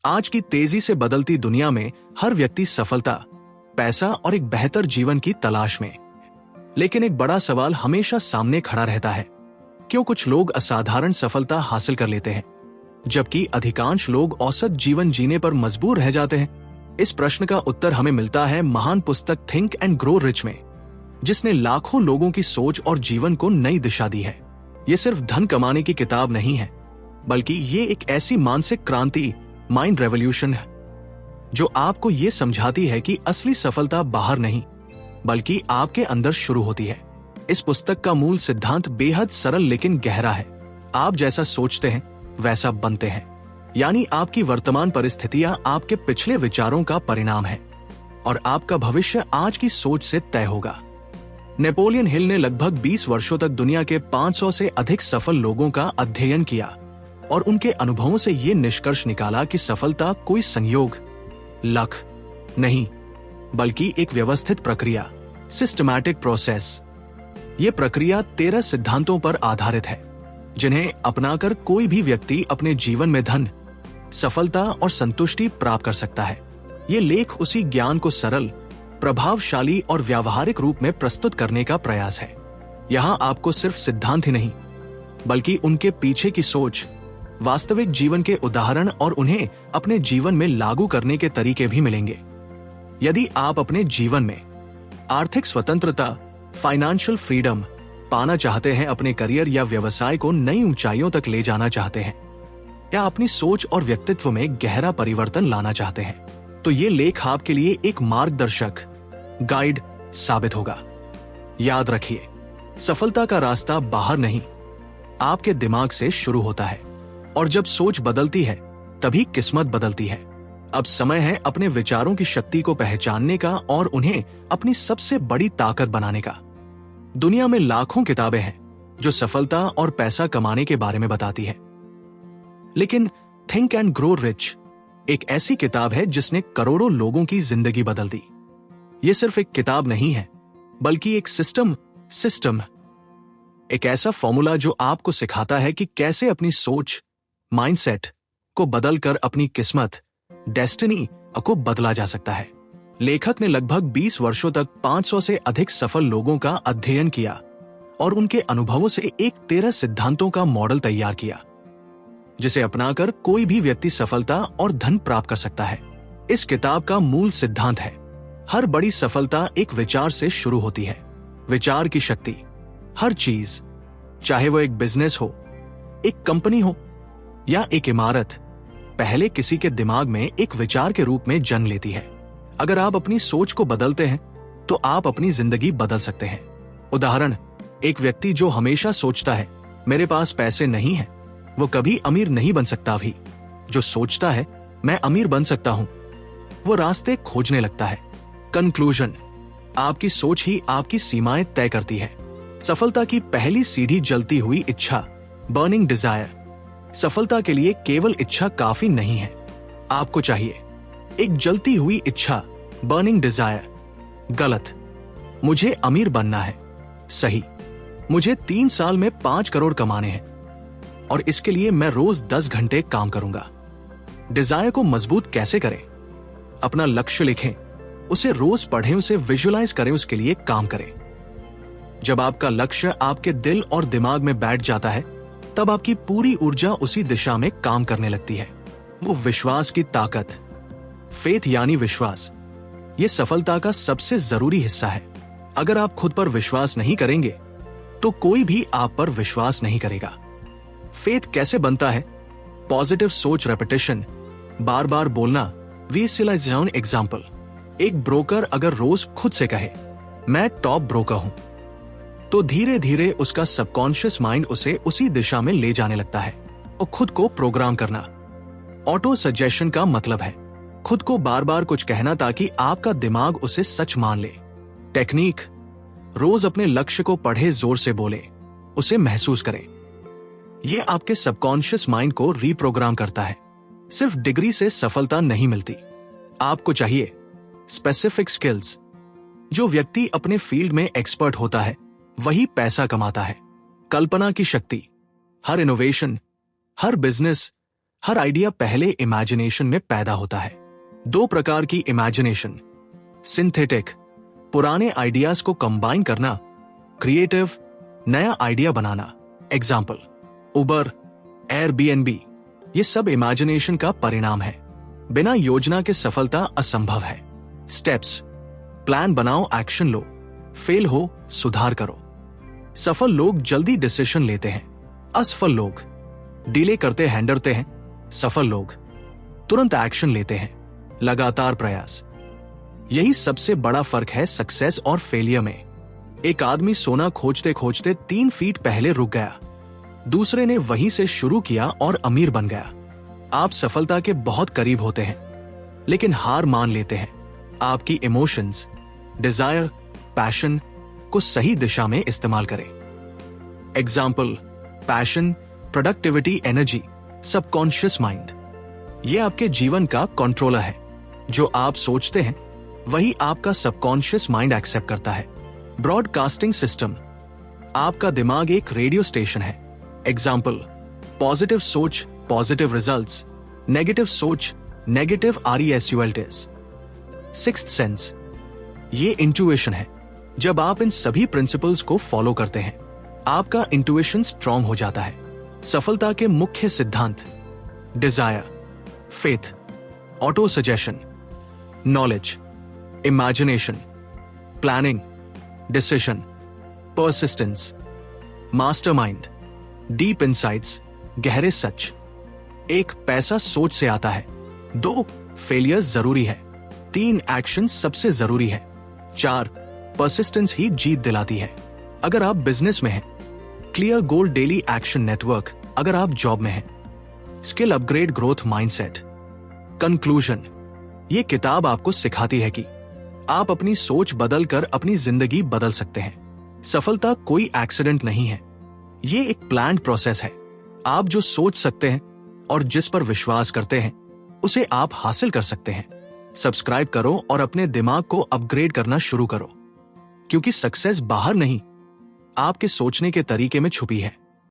आज की तेजी से बदलती दुनिया में हर व्यक्ति सफलता, पैसा और एक बेहतर जीवन की तलाश में। लेकिन एक बड़ा सवाल हमेशा सामने खड़ा रहता है, क्यों कुछ लोग असाधारण सफलता हासिल कर लेते हैं जबकि अधिकांश लोग औसत जीवन जीने पर मजबूर रह जाते हैं। इस प्रश्न का उत्तर हमें मिलता है महान पुस्तक थिंक एंड ग्रो रिच में, जिसने लाखों लोगों की सोच और जीवन को नई दिशा दी है। ये सिर्फ धन कमाने की किताब नहीं है, बल्कि ये एक ऐसी मानसिक क्रांति, माइंड रेवोल्यूशन है, जो आपको ये समझाती है कि असली सफलता बाहर नहीं बल्कि आपके अंदर शुरू होती है। इस पुस्तक का मूल सिद्धांत बेहद सरल लेकिन गहरा है। आप जैसा सोचते हैं वैसा बनते हैं, यानी आपकी वर्तमान परिस्थितियां आपके पिछले विचारों का परिणाम है और आपका भविष्य आज की सोच से तय होगा। नेपोलियन हिल ने लगभग 20 वर्षों तक दुनिया के 500 से अधिक सफल लोगों का अध्ययन किया और उनके अनुभवों से ये निष्कर्ष निकाला कि सफलता कोई संयोग, लक नहीं, बल्कि एक व्यवस्थित प्रक्रिया, सिस्टमैटिक प्रोसेस। ये प्रक्रिया 13 सिद्धांतों पर आधारित है, जिन्हें अपनाकर कोई भी व्यक्ति अपने जीवन में धन, सफलता और संतुष्टि प्राप्त कर सकता है। ये लेख उसी ज्ञान को सरल, प्रभावशाली और व्यावहारिक रूप में प्रस्तुत करने का प्रयास है। यहाँ आपको सिर्फ सिद्धांत ही नहीं, बल्कि उनके पीछे की सोच, वास्तविक जीवन के उदाहरण और उन्हें अपने जीवन में लागू करने के तरीके भी मिलेंगे। यदि आप अपने जीवन में आर्थिक स्वतंत्रता, फाइनेंशियल फ्रीडम पाना चाहते हैं, अपने करियर या व्यवसाय को नई ऊंचाइयों तक ले जाना चाहते हैं, या अपनी सोच और व्यक्तित्व में गहरा परिवर्तन लाना चाहते हैं, तो ये लेख आपके लिए एक मार्गदर्शक, गाइड साबित होगा। याद रखिए, सफलता का रास्ता बाहर नहीं, आपके दिमाग से शुरू होता है और जब सोच बदलती है तभी किस्मत बदलती है। अब समय है अपने विचारों की शक्ति को पहचानने का और उन्हें अपनी सबसे बड़ी ताकत बनाने का। दुनिया में लाखों किताबें हैं जो सफलता और पैसा कमाने के बारे में बताती है, लेकिन थिंक एंड ग्रो रिच एक ऐसी किताब है जिसने करोड़ों लोगों की जिंदगी बदल दी। यह सिर्फ एक किताब नहीं है, बल्कि एक सिस्टम, एक ऐसा फॉर्मूला जो आपको सिखाता है कि कैसे अपनी सोच, माइंडसेट को बदलकर अपनी किस्मत, डेस्टिनी को बदला जा सकता है। लेखक ने लगभग 20 वर्षों तक 500 से अधिक सफल लोगों का अध्ययन किया और उनके अनुभवों से एक 13 सिद्धांतों का मॉडल तैयार किया, जिसे अपनाकर कोई भी व्यक्ति सफलता और धन प्राप्त कर सकता है। इस किताब का मूल सिद्धांत है, हर बड़ी सफलता एक विचार से शुरू होती है। विचार की शक्ति, हर चीज, चाहे वो एक बिजनेस हो, एक कंपनी हो या एक इमारत, पहले किसी के दिमाग में एक विचार के रूप में जन्म लेती है। अगर आप अपनी सोच को बदलते हैं तो आप अपनी जिंदगी बदल सकते हैं। उदाहरण, एक व्यक्ति जो हमेशा सोचता है मेरे पास पैसे नहीं है, वो कभी अमीर नहीं बन सकता भी। जो सोचता है मैं अमीर बन सकता हूं, वो रास्ते खोजने लगता है। कंक्लूजन, आपकी सोच ही आपकी सीमाएं तय करती है। सफलता की पहली सीढ़ी जलती हुई इच्छा, बर्निंग डिजायर। सफलता के लिए केवल इच्छा काफी नहीं है, आपको चाहिए एक जलती हुई इच्छा, बर्निंग डिजायर। गलत, मुझे अमीर बनना है। सही, मुझे 3 साल में 5 करोड़ कमाने हैं और इसके लिए मैं रोज 10 घंटे काम करूंगा। डिजायर को मजबूत कैसे करें? अपना लक्ष्य लिखें, उसे रोज पढ़ें, उसे विजुअलाइज करें, उसके लिए काम करें। जब आपका लक्ष्य आपके दिल और दिमाग में बैठ जाता है, तब आपकी पूरी ऊर्जा उसी दिशा में काम करने लगती है। वो विश्वास की ताकत, फेथ यानी विश्वास, ये सफलता का सबसे जरूरी हिस्सा है। अगर आप खुद पर विश्वास नहीं करेंगे तो कोई भी आप पर विश्वास नहीं करेगा। फेथ कैसे बनता है? पॉजिटिव सोच, रेपिटेशन, बार बार बोलना। विजुअलाइजेशन एग्जांपल, एक ब्रोकर अगर रोज खुद से कहे मैं टॉप ब्रोकर हूं, तो धीरे धीरे उसका सबकॉन्शियस माइंड उसे उसी दिशा में ले जाने लगता है। और खुद को प्रोग्राम करना, ऑटो सजेशन का मतलब है खुद को बार बार कुछ कहना ताकि आपका दिमाग उसे सच मान ले। टेक्निक, रोज अपने लक्ष्य को पढ़े, जोर से बोले, उसे महसूस करें। यह आपके सबकॉन्शियस माइंड को रीप्रोग्राम करता है। सिर्फ डिग्री से सफलता नहीं मिलती, आपको चाहिए स्पेसिफिक स्किल्स। जो व्यक्ति अपने फील्ड में एक्सपर्ट होता है वही पैसा कमाता है। कल्पना की शक्ति, हर इनोवेशन, हर बिजनेस हर आइडिया पहले इमेजिनेशन में पैदा होता है। 2 प्रकार की इमेजिनेशन, सिंथेटिक, पुराने आइडियाज को कंबाइन करना, क्रिएटिव, नया आइडिया बनाना। एग्जाम्पल, उबर, एयरबीएनबी, ये सब इमेजिनेशन का परिणाम है। बिना योजना के सफलता असंभव है। स्टेप्स, प्लान बनाओ, एक्शन लो, फेल हो सुधार करो। सफल लोग जल्दी डिसीजन लेते हैं, असफल लोग डिले करते हैं, डरते हैं। सफल लोग तुरंत एक्शन लेते हैं, लगातार प्रयास। यही सबसे बड़ा फर्क है सक्सेस और फेलियर में। एक आदमी सोना खोजते खोजते 3 फीट पहले रुक गया, दूसरे ने वहीं से शुरू किया और अमीर बन गया। आप सफलता के बहुत करीब होते हैं, लेकिन हार मान लेते हैं। आपकी इमोशंस, डिजायर, पैशन को सही दिशा में इस्तेमाल करें। Example, passion, productivity, energy, subconscious mind. यह आपके जीवन का कंट्रोलर है। जो आप सोचते हैं वही आपका सबकॉन्शियस माइंड एक्सेप्ट करता है। ब्रॉडकास्टिंग सिस्टम, आपका दिमाग एक रेडियो स्टेशन है। एग्जाम्पल, पॉजिटिव सोच, पॉजिटिव रिजल्ट्स, नेगेटिव सोच, नेगेटिव रिजल्ट्स। सिक्स्थ सेंस, ये इंट्यूएशन है। जब आप इन सभी प्रिंसिपल्स को फॉलो करते हैं, आपका इंट्यूएशन स्ट्रांग हो जाता है। सफलता के मुख्य सिद्धांत, desire, faith, autosuggestion, knowledge, imagination, planning, decision, persistence, mastermind, deep insights, गहरे सच। 1, पैसा सोच से आता है। 2, फेलियर जरूरी है। 3, एक्शन सबसे जरूरी है। 4, परसिस्टेंस ही जीत दिलाती है। अगर आप बिजनेस में हैं, clear goal daily action network. अगर आप जॉब में हैं, skill upgrade growth mindset. Conclusion, ये किताब आपको सिखाती है कि आप अपनी सोच बदल कर अपनी जिंदगी बदल सकते हैं। सफलता कोई एक्सीडेंट नहीं है, ये एक प्लान्ड प्रोसेस है। आप जो सोच सकते हैं और जिस पर विश्वास करते हैं उसे आप हासिल कर सकते हैं। सब्सक्राइब करो और अपने दिमाग को अपग्रेड करना शुरू करो, क्योंकि सक्सेस बाहर नहीं, आपके सोचने के तरीके में छुपी है।